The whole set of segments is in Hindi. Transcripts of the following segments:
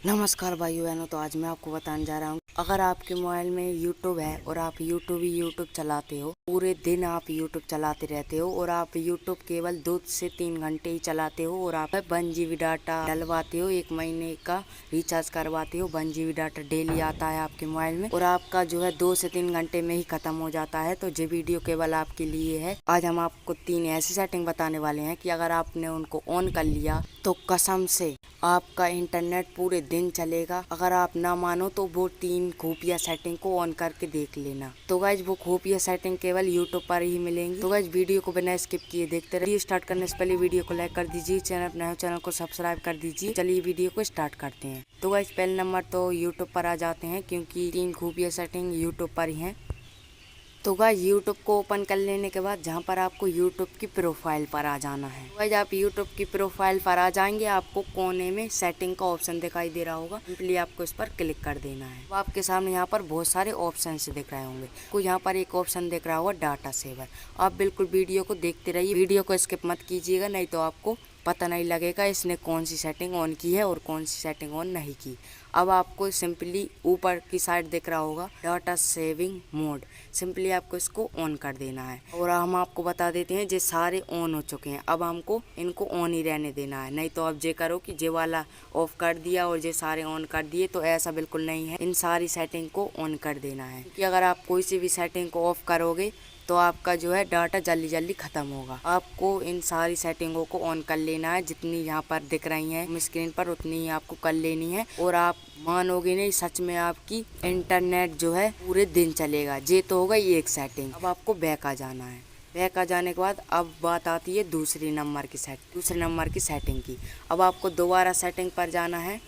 नमस्कार भाइयों बहनों। तो आज मैं आपको बताने जा रहा हूँ, अगर आपके मोबाइल में यूट्यूब है और आप यूट्यूब चलाते हो, पूरे दिन आप यूट्यूब चलाते रहते हो और आप यूट्यूब केवल 2 से 3 घंटे ही चलाते हो और आप 1 GB डाटा डलवाते हो, 1 महीने का रिचार्ज करवाते हो, 1 GB डाटा डेली आता है आपके मोबाइल में और आपका जो है 2 से 3 घंटे में ही खत्म हो जाता है। तो ये वीडियो केवल आपके लिए है। आज हम आपको 3 ऐसी सेटिंग बताने वाले हैं कि अगर आपने उनको ऑन कर लिया तो कसम से आपका इंटरनेट पूरे दिन चलेगा। अगर आप ना मानो तो वो 3 खुफिया सेटिंग को ऑन करके देख लेना। तो गाइज वो खुफिया सेटिंग केवल यूट्यूब पर ही मिलेंगी। तो गाइज वीडियो को बिना स्किप किए देखते रहिए। स्टार्ट करने से पहले वीडियो को लाइक कर दीजिए, चैनल को सब्सक्राइब कर दीजिए। चलिए वीडियो को स्टार्ट करते हैं। तो गाइज पहले नंबर तो यूट्यूब पर आ जाते हैं, क्योंकि 3 खुफिया सेटिंग यूट्यूब पर ही है। तो गाइस यूट्यूब को ओपन कर लेने के बाद जहां पर आपको यूट्यूब की प्रोफाइल पर आ जाना है। तो गाइस आप यूट्यूब की प्रोफाइल पर आ जाएंगे, आपको कोने में सेटिंग का ऑप्शन दिखाई दे रहा होगा। सिंपली आपको इस पर क्लिक कर देना है। तो आपके सामने यहाँ पर बहुत सारे ऑप्शन दिख रहे होंगे। आपको यहाँ पर एक ऑप्शन दिख रहा होगा डाटा सेवर। आप बिल्कुल वीडियो को देखते रहिए, वीडियो को स्किप मत कीजिएगा, नहीं तो आपको पता नहीं लगेगा इसने कौन सी सेटिंग ऑन की है और कौन सी सेटिंग ऑन नहीं की। अब आपको सिंपली ऊपर की साइड दिख रहा होगा डाटा सेविंग मोड, सिंपली आपको इसको ऑन कर देना है। और हम आपको बता देते हैं ये सारे ऑन हो चुके हैं, अब हमको इनको ऑन ही रहने देना है। नहीं तो आप ये करो कि ये वाला ऑफ कर दिया और ये सारे ऑन कर दिए, तो ऐसा बिल्कुल नहीं है। इन सारी सेटिंग को ऑन कर देना है, क्योंकि अगर आप कोई सी भी सेटिंग को ऑफ करोगे तो आपका जो है डाटा जल्दी जल्दी खत्म होगा। आपको इन सारी सेटिंगों को ऑन कर लेना है, जितनी यहाँ पर दिख रही हैं स्क्रीन पर उतनी ही आपको कर लेनी है। और आप मानोगे नहीं, सच में आपकी इंटरनेट जो है पूरे दिन चलेगा। ये तो होगा एक सेटिंग। अब आपको बैक आ जाना है। बैक आ जाने के बाद अब बात आती है दूसरे नंबर की सेटिंग की। अब आपको दोबारा सेटिंग पर जाना है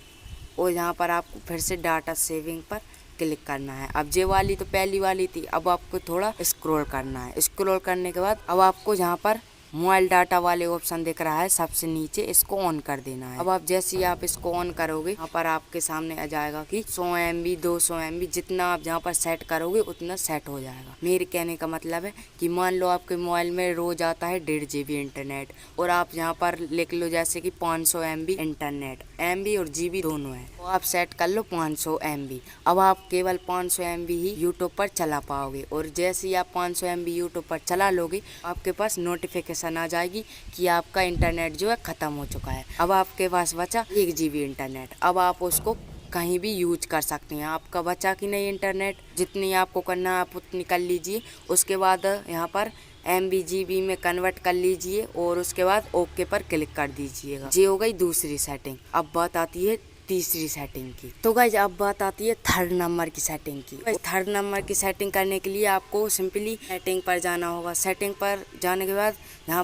और यहाँ पर आपको फिर से डाटा सेविंग पर क्लिक करना है। अब ये वाली तो पहली वाली थी, अब आपको थोड़ा स्क्रॉल करना है। स्क्रॉल करने के बाद अब आपको यहाँ पर मोबाइल डाटा वाले ऑप्शन दिख रहा है सबसे नीचे, इसको ऑन कर देना है। अब आप जैसे ही आप इसको ऑन करोगे, यहाँ पर आपके सामने आ जाएगा कि 100 MB 200 MB जितना आप जहाँ पर सेट करोगे उतना सेट हो जाएगा। मेरे कहने का मतलब है कि मान लो आपके मोबाइल में रोज आता है 1.5 GB इंटरनेट और आप यहाँ पर लिख लो जैसे कि 500 MB इंटरनेट, MB और GB दोनों है, तो आप सेट कर लो 500 MB। अब आप केवल 500 MB ही यूट्यूब पर चला पाओगे और जैसे ही आप 500 MB यूट्यूब पर चला लोगे, आपके पास नोटिफिकेशन आ जाएगी कि आपका इंटरनेट जो है खत्म हो चुका है। अब आपके पास बचा 1 GB इंटरनेट। अब आप उसको कहीं भी यूज कर सकते हैं। आपका बचा कि नहीं इंटरनेट, जितनी आपको करना आप उतनी कर लीजिए। उसके बाद यहाँ पर MB GB में कन्वर्ट कर लीजिए और उसके बाद ओके पर क्लिक कर दीजिएगा। ये हो गई दूसरी सेटिंग। अब बात आती है तीसरी सेटिंग की। तो गाइज अब बात आती है थर्ड नंबर की सेटिंग की। थर्ड नंबर की सेटिंग करने के लिए आपको सिंपली सेटिंग पर जाना होगा। सेटिंग पर जाने के बाद यहाँ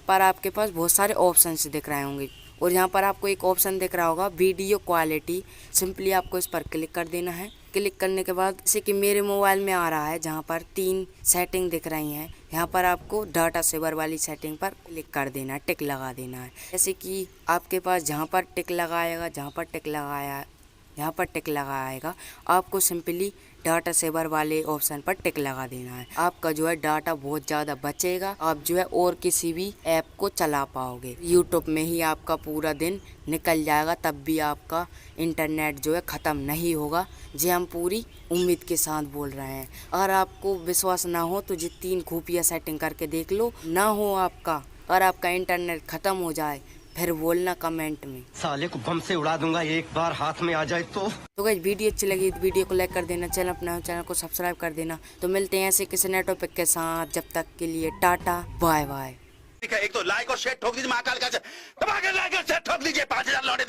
पर आपके पास बहुत सारे ऑप्शन दिख रहे होंगे और यहाँ पर आपको एक ऑप्शन दिख रहा होगा वीडियो क्वालिटी। सिंपली आपको इस पर क्लिक कर देना है। क्लिक करने के बाद जैसे कि मेरे मोबाइल में आ रहा है, जहाँ पर 3 सेटिंग दिख रही हैं, यहाँ पर आपको डाटा सेवर वाली सेटिंग पर क्लिक कर देना है, टिक लगा देना है। जैसे कि आपके पास जहाँ पर टिक लगाएगा आपको सिंपली डाटा सेवर वाले ऑप्शन पर टिक लगा देना है। आपका जो है डाटा बहुत ज़्यादा बचेगा, आप जो है और किसी भी ऐप को चला पाओगे। यूट्यूब में ही आपका पूरा दिन निकल जाएगा, तब भी आपका इंटरनेट जो है ख़त्म नहीं होगा। जी हम पूरी उम्मीद के साथ बोल रहे हैं। अगर आपको विश्वास ना हो तो जी 3 खुफिया सेटिंग करके देख लो। ना हो आपका, अगर आपका इंटरनेट ख़त्म हो जाए फिर बोलना कमेंट में, साले को बम से उड़ा दूंगा एक बार हाथ में आ जाए तो। गाइस वीडियो अच्छी लगी तो वीडियो को लाइक कर देना, चैनल को सब्सक्राइब कर देना। तो मिलते हैं ऐसे किसी नए टॉपिक के साथ, जब तक के लिए टाटा बाय बाय। एक तो लाइक और शेयर ठोक दीजिए, महाकाल का दबा के लाइक और शेयर ठोक दीजिए 5000 लौटे।